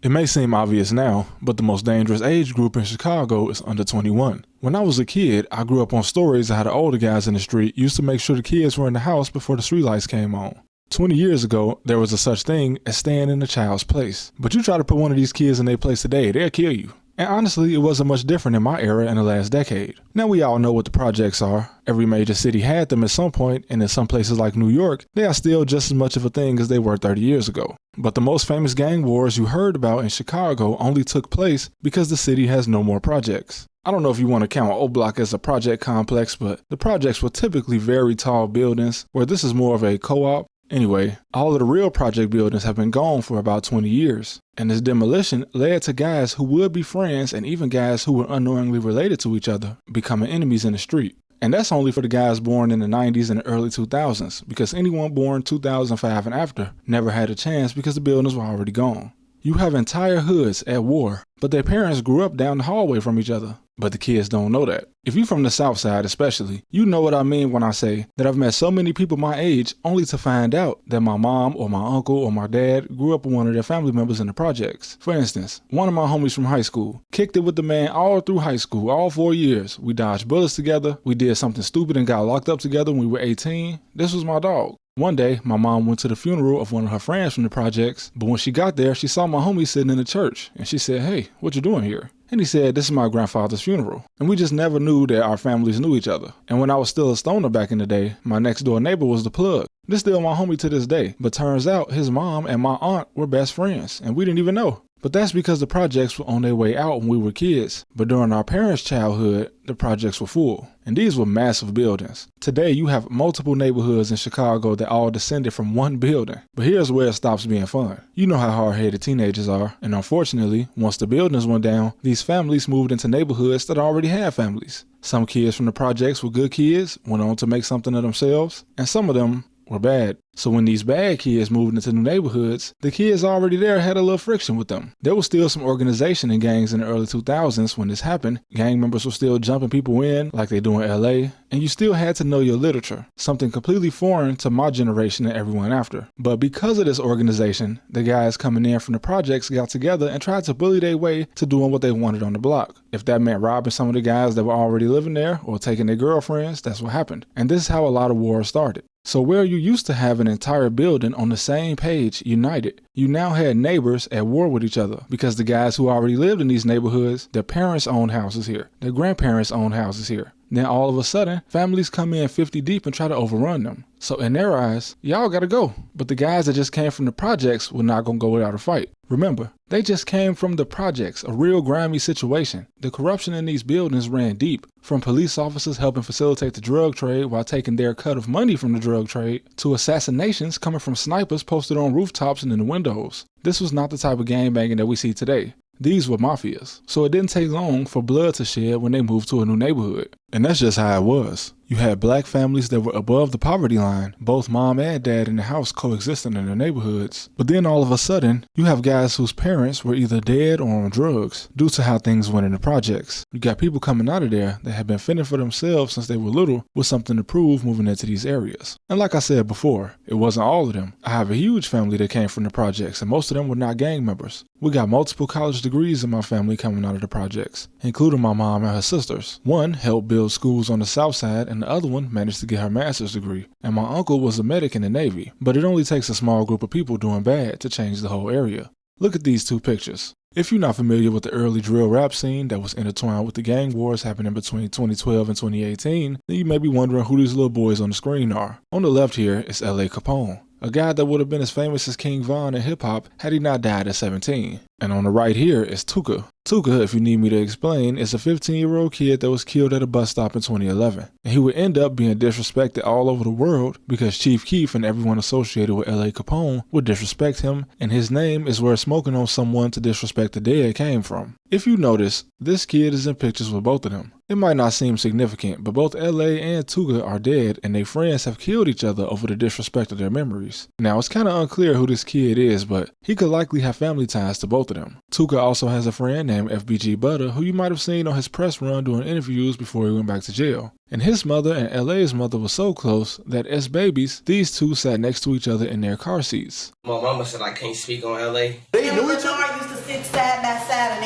It may seem obvious now, but the most dangerous age group in Chicago is under 21. When I was a kid, I grew up on stories of how the older guys in the street used to make sure the kids were in the house before the streetlights came on. 20 years ago, there was a such thing as staying in a child's place. But you try to put one of these kids in their place today, they'll kill you. And honestly, it wasn't much different in my era in the last decade. Now we all know what the projects are. Every major city had them at some point, and in some places like New York, they are still just as much of a thing as they were 30 years ago. But the most famous gang wars you heard about in Chicago only took place because the city has no more projects. I don't know if you want to count O Block as a project complex, but the projects were typically very tall buildings, where this is more of a co-op. Anyway, all of the real project buildings have been gone for about 20 years, and this demolition led to guys who would be friends and even guys who were unknowingly related to each other becoming enemies in the street. And that's only for the guys born in the 90s and the early 2000s, because anyone born 2005 and after never had a chance because the buildings were already gone. You have entire hoods at war, but their parents grew up down the hallway from each other. But the kids don't know that. If you're from the South Side especially, you know what I mean when I say that I've met so many people my age only to find out that my mom or my uncle or my dad grew up with one of their family members in the projects. For instance, one of my homies from high school kicked it with the man all through high school, all 4 years. We dodged bullets together, we did something stupid and got locked up together when we were 18. This was my dog. One day, my mom went to the funeral of one of her friends from the projects, but when she got there, she saw my homie sitting in the church, and she said, "Hey, what you doing here?" And he said, "This is my grandfather's funeral." And we just never knew that our families knew each other. And when I was still a stoner back in the day, my next door neighbor was the plug. This still my homie to this day, but turns out his mom and my aunt were best friends, and we didn't even know. But that's because the projects were on their way out when we were kids. But during our parents' childhood, the projects were full. And these were massive buildings. Today, you have multiple neighborhoods in Chicago that all descended from one building. But here's where it stops being fun. You know how hard-headed teenagers are. And unfortunately, once the buildings went down, these families moved into neighborhoods that already had families. Some kids from the projects were good kids, went on to make something of themselves. And some of them were bad. So when these bad kids moved into new neighborhoods, the kids already there had a little friction with them. There was still some organization in gangs in the early 2000s when this happened. Gang members were still jumping people in like they do in LA, and you still had to know your literature, something completely foreign to my generation and everyone after. But because of this organization, the guys coming in from the projects got together and tried to bully their way to doing what they wanted on the block. If that meant robbing some of the guys that were already living there or taking their girlfriends, that's what happened. And this is how a lot of wars started. So where you used to have an entire building on the same page, united, you now had neighbors at war with each other because the guys who already lived in these neighborhoods, their parents owned houses here, their grandparents owned houses here. Then all of a sudden, families come in 50 deep and try to overrun them. So in their eyes, y'all gotta go. But the guys that just came from the projects were not gonna go without a fight. Remember, they just came from the projects, a real grimy situation. The corruption in these buildings ran deep, from police officers helping facilitate the drug trade while taking their cut of money from the drug trade, to assassinations coming from snipers posted on rooftops and in the windows. This was not the type of gangbanging that we see today. These were mafias, so it didn't take long for blood to shed when they moved to a new neighborhood. And that's just how it was. You had black families that were above the poverty line, both mom and dad in the house coexisting in their neighborhoods. But then all of a sudden, you have guys whose parents were either dead or on drugs due to how things went in the projects. You got people coming out of there that had been fending for themselves since they were little with something to prove moving into these areas. And like I said before, it wasn't all of them. I have a huge family that came from the projects, and most of them were not gang members. We got multiple college degrees in my family coming out of the projects, including my mom and her sisters. One helped build schools on the south side, and the other one managed to get her master's degree. And my uncle was a medic in the Navy. But it only takes a small group of people doing bad to change the whole area. Look at these two pictures. If you're not familiar with the early drill rap scene that was intertwined with the gang wars happening between 2012 and 2018, then you may be wondering who these little boys on the screen are. On the left here is L.A. Capone, a guy that would have been as famous as King Von in hip-hop had he not died at 17. And on the right here is Tuka. Tuka, if you need me to explain, is a 15-year-old kid that was killed at a bus stop in 2011. And he would end up being disrespected all over the world because Chief Keef and everyone associated with L.A. Capone would disrespect him, and his name is where smoking on someone to disrespect the dead came from. If you notice, this kid is in pictures with both of them. It might not seem significant, but both L.A. and Tuka are dead, and their friends have killed each other over the disrespect of their memories. Now, it's kind of unclear who this kid is, but he could likely have family ties to both of them. Tuka also has a friend named FBG Butter, who you might have seen on his press run doing interviews before he went back to jail. And his mother and L.A.'s mother were so close that as babies, these two sat next to each other in their car seats. My mama said I can't speak on L.A. They knew each other? I used to sit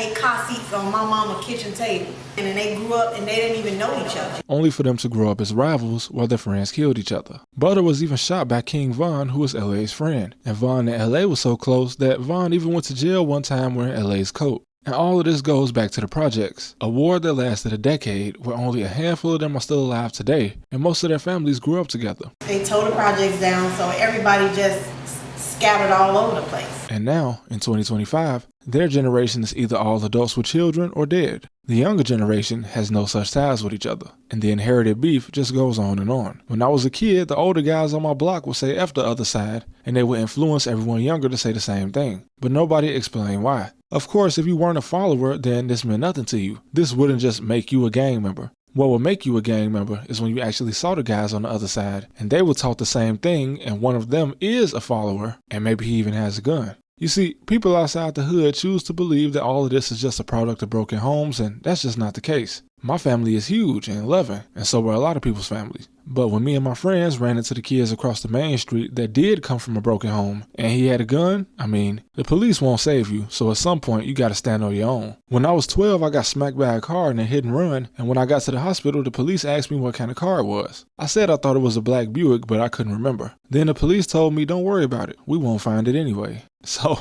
their car seats on my mama's kitchen table. And then they grew up and they didn't even know each other. Only for them to grow up as rivals while their friends killed each other. Butter was even shot by King Von, who was LA's friend. And Von and LA was so close that Von even went to jail one time wearing LA's coat. And all of this goes back to the projects, a war that lasted a decade where only a handful of them are still alive today, and most of their families grew up together. They tore the projects down, so everybody just scattered all over the place. And now, in 2025, their generation is either all adults with children or dead. The younger generation has no such ties with each other, and the inherited beef just goes on and on. When I was a kid, the older guys on my block would say F the other side, and they would influence everyone younger to say the same thing, but nobody explained why. Of course, if you weren't a follower, then this meant nothing to you. This wouldn't just make you a gang member. What would make you a gang member is when you actually saw the guys on the other side, and they were taught the same thing, and one of them is a follower, and maybe he even has a gun. You see, people outside the hood choose to believe that all of this is just a product of broken homes, and that's just not the case. My family is huge and loving, and so were a lot of people's families. But when me and my friends ran into the kids across the main street that did come from a broken home, and he had a gun, the police won't save you, so at some point you gotta stand on your own. When I was 12, I got smacked by a car in a hit and run, and when I got to the hospital, the police asked me what kind of car it was. I said I thought it was a black Buick, but I couldn't remember. Then the police told me, don't worry about it, we won't find it anyway. So,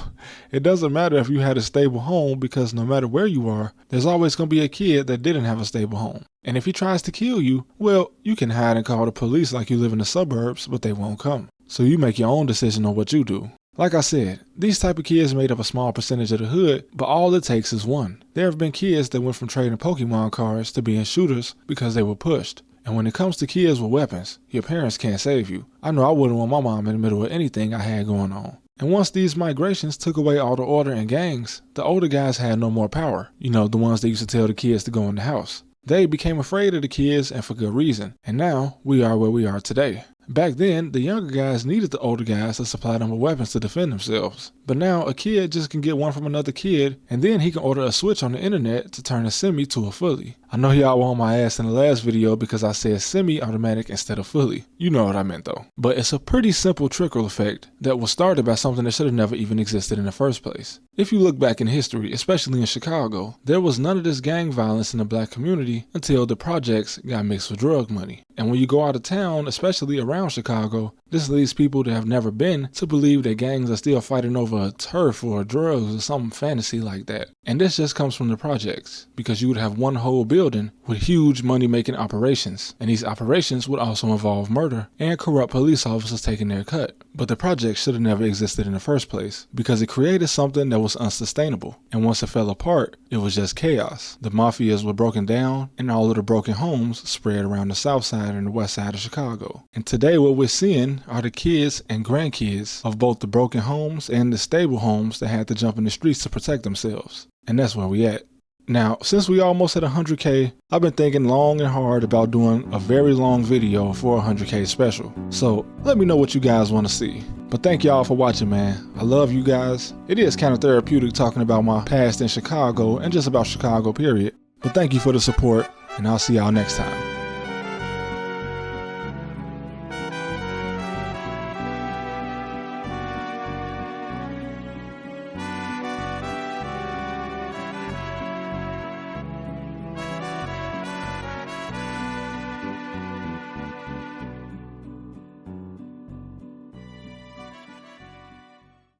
it doesn't matter if you had a stable home, because no matter where you are, there's always going to be a kid that didn't have a stable home. And if he tries to kill you, well, you can hide and call the police like you live in the suburbs, but they won't come. So you make your own decision on what you do. Like I said, these type of kids made up a small percentage of the hood, but all it takes is one. There have been kids that went from trading Pokemon cards to being shooters because they were pushed. And when it comes to kids with weapons, your parents can't save you. I know I wouldn't want my mom in the middle of anything I had going on. And once these migrations took away all the order and gangs, the older guys had no more power. You know, the ones that used to tell the kids to go in the house. They became afraid of the kids, and for good reason. And now, we are where we are today. Back then, the younger guys needed the older guys to supply them with weapons to defend themselves. But now, a kid just can get one from another kid, and then he can order a switch on the internet to turn a semi to a fully. I know y'all were on my ass in the last video because I said semi-automatic instead of fully. You know what I meant though. But it's a pretty simple trickle effect that was started by something that should have never even existed in the first place. If you look back in history, especially in Chicago, there was none of this gang violence in the black community until the projects got mixed with drug money. And when you go out of town, especially around Chicago, this leads people that have never been to believe that gangs are still fighting over a turf or drugs or some fantasy like that. And this just comes from the projects, because you would have one whole building with huge money-making operations, and these operations would also involve murder and corrupt police officers taking their cut. But the projects should have never existed in the first place, because it created something that was unsustainable, and once it fell apart, it was just chaos. The mafias were broken down, and all of the broken homes spread around the south side and the west side of Chicago. And today what we're seeing are the kids and grandkids of both the broken homes and the stable homes that had to jump in the streets to protect themselves. And that's where we at. Now, since we almost hit 100K, I've been thinking long and hard about doing a very long video for a 100K special. So let me know what you guys want to see. But thank y'all for watching, man. I love you guys. It is kind of therapeutic talking about my past in Chicago and just about Chicago, period. But thank you for the support, and I'll see y'all next time.